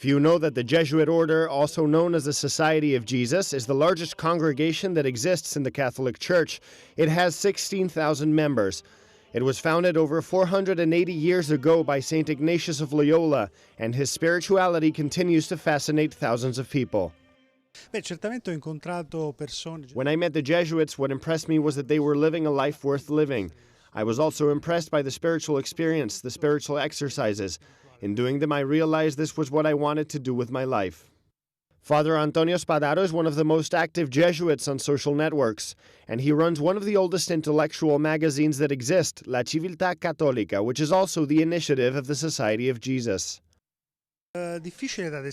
Few know that the Jesuit order, also known as the Society of Jesus, is the largest congregation that exists in the Catholic Church. It has 16,000 members. It was founded over 480 years ago by St. Ignatius of Loyola, and his spirituality continues to fascinate thousands of people. When I met the Jesuits, what impressed me was that they were living a life worth living. I was also impressed by the spiritual experience, the spiritual exercises. In doing them, I realized this was what I wanted to do with my life. Father Antonio Spadaro is one of the most active Jesuits on social networks, and he runs one of the oldest intellectual magazines that exist, La Civiltà Cattolica, which is also the initiative of the Society of Jesus. It's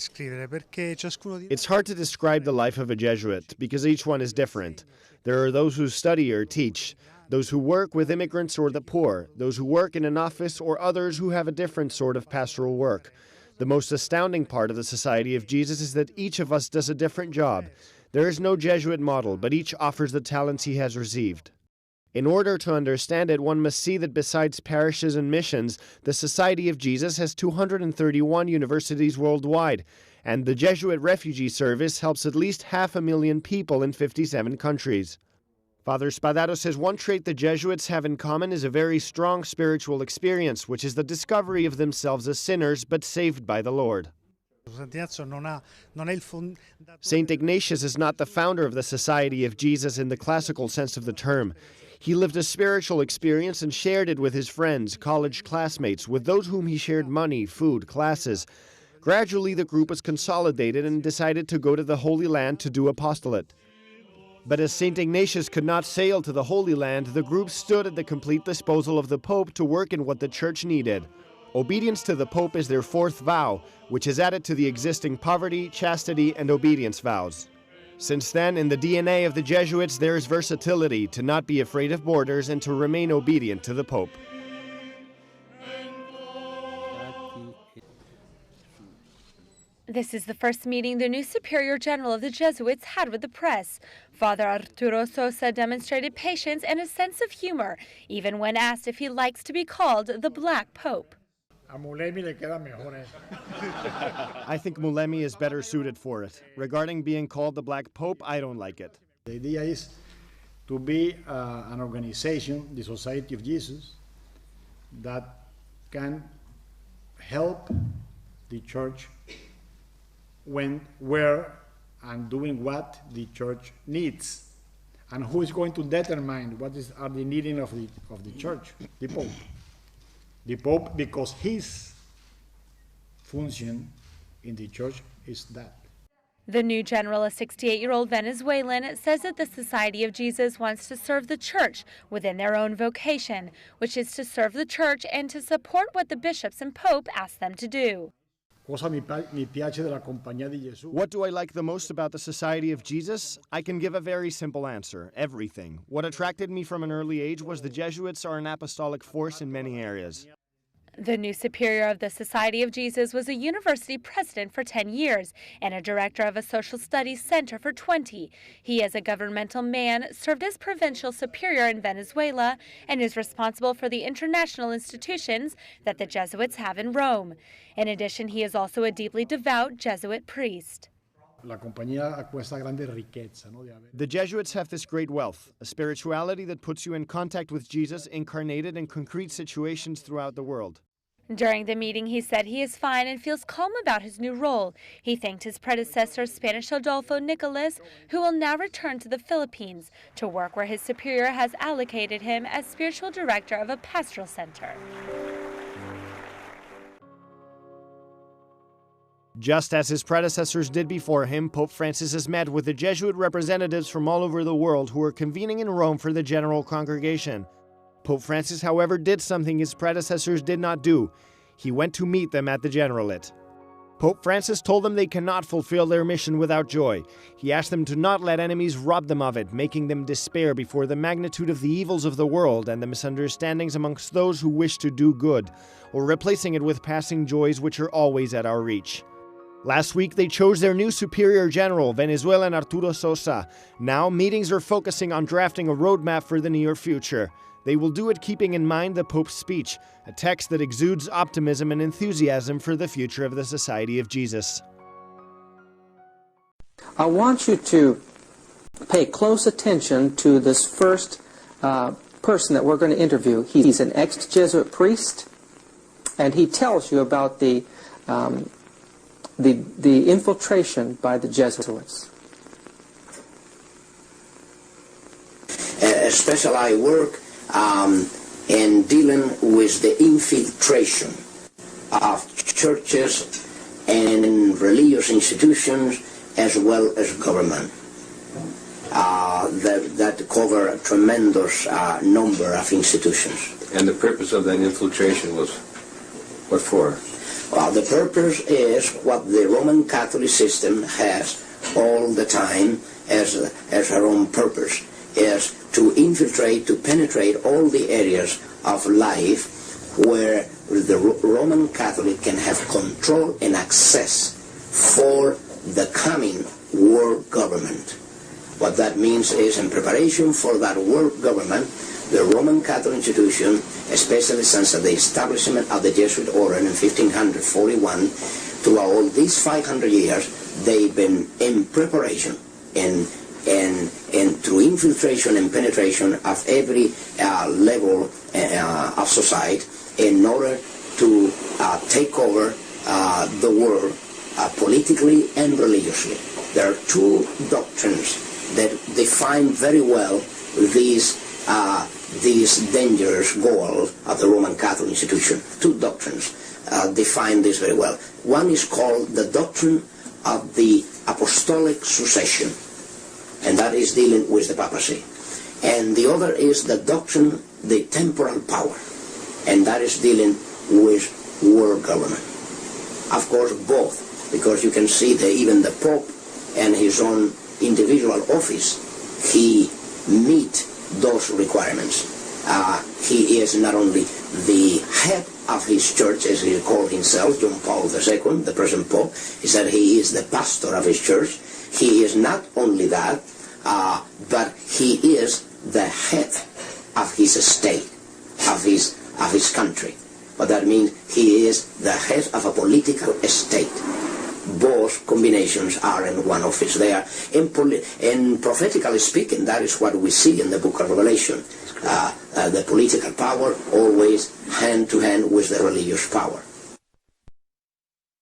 hard to describe the life of a Jesuit, because each one is different. There are those who study or teach, those who work with immigrants or the poor, those who work in an office, or others who have a different sort of pastoral work. The most astounding part of the Society of Jesus is that each of us does a different job. There is no Jesuit model, but each offers the talents he has received. In order to understand it, one must see that besides parishes and missions, the Society of Jesus has 231 universities worldwide, and the Jesuit Refugee Service helps at least 500,000 people in 57 countries. Father Spadaro says one trait the Jesuits have in common is a very strong spiritual experience, which is the discovery of themselves as sinners, but saved by the Lord. St. Ignatius is not the founder of the Society of Jesus in the classical sense of the term. He lived a spiritual experience and shared it with his friends, college classmates, with those whom he shared money, food, classes. Gradually, the group was consolidated and decided to go to the Holy Land to do apostolate. But as St. Ignatius could not sail to the Holy Land, the group stood at the complete disposal of the Pope to work in what the Church needed. Obedience to the Pope is their fourth vow, which is added to the existing poverty, chastity, and obedience vows. Since then, in the DNA of the Jesuits, there is versatility, to not be afraid of borders and to remain obedient to the Pope. This is the first meeting the new Superior General of the Jesuits had with the press. Father Arturo Sosa demonstrated patience and a sense of humor, even when asked if he likes to be called the Black Pope. I think Mulemi is better suited for it. Regarding being called the Black Pope, I don't like it. The idea is to be an organization, the Society of Jesus, that can help the Church when, where, and doing what the Church needs. And who is going to determine what are the needing of the Church? The Pope. The Pope, because his function in the Church is that. The new general, a 68-year-old Venezuelan, says that the Society of Jesus wants to serve the Church within their own vocation, which is to serve the Church and to support what the bishops and Pope ask them to do. What do I like the most about the Society of Jesus? I can give a very simple answer: everything. What attracted me from an early age was the Jesuits are an apostolic force in many areas. The new superior of the Society of Jesus was a university president for 10 years and a director of a social studies center for 20. He, as a governmental man, served as provincial superior in Venezuela and is responsible for the international institutions that the Jesuits have in Rome. In addition, he is also a deeply devout Jesuit priest. The Jesuits have this great wealth, a spirituality that puts you in contact with Jesus incarnated in concrete situations throughout the world. During the meeting, he said he is fine and feels calm about his new role. He thanked his predecessor, Spanish Adolfo Nicolas, who will now return to the Philippines to work where his superior has allocated him as spiritual director of a pastoral center. Just as his predecessors did before him, Pope Francis has met with the Jesuit representatives from all over the world who are convening in Rome for the General Congregation. Pope Francis, however, did something his predecessors did not do. He went to meet them at the Generalate. Pope Francis told them they cannot fulfill their mission without joy. He asked them to not let enemies rob them of it, making them despair before the magnitude of the evils of the world and the misunderstandings amongst those who wish to do good, or replacing it with passing joys which are always at our reach. Last week, they chose their new Superior General, Venezuelan Arturo Sosa. Now, meetings are focusing on drafting a roadmap for the near future. They will do it keeping in mind the Pope's speech, a text that exudes optimism and enthusiasm for the future of the Society of Jesus. I want you to pay close attention to this first person that we're going to interview. He's an ex-Jesuit priest, and he tells you about the infiltration by the Jesuits. Especially I work in dealing with the infiltration of churches and religious institutions as well as government. That cover a tremendous number of institutions. And the purpose of that infiltration was what for? Well, the purpose is what the Roman Catholic system has all the time as her own purpose, is to infiltrate, to penetrate all the areas of life where the Roman Catholic can have control and access for the coming world government. What that means is, in preparation for that world government, the Roman Catholic institution, especially since the establishment of the Jesuit order in 1541, throughout all these 500 years, they've been in preparation and through infiltration and penetration of every level of society in order to take over the world politically and religiously. There are two doctrines that define very well these dangerous goals of the Roman Catholic institution. Two doctrines define this very well. One is called the doctrine of the apostolic succession, and that is dealing with the papacy. And the other is the doctrine, the temporal power, and that is dealing with world government. Of course, both, because you can see that even the Pope and his own individual office, he meet those requirements. He is not only the head of his church, as he called himself, John Paul II, the present Pope. He said he is the pastor of his church. He is not only that, but he is the head of his state, of his country. What that means, he is the head of a political state. Both combinations are in one office. They are, in prophetically speaking, that is what we see in the book of Revelation. The political power always hand to hand with the religious power.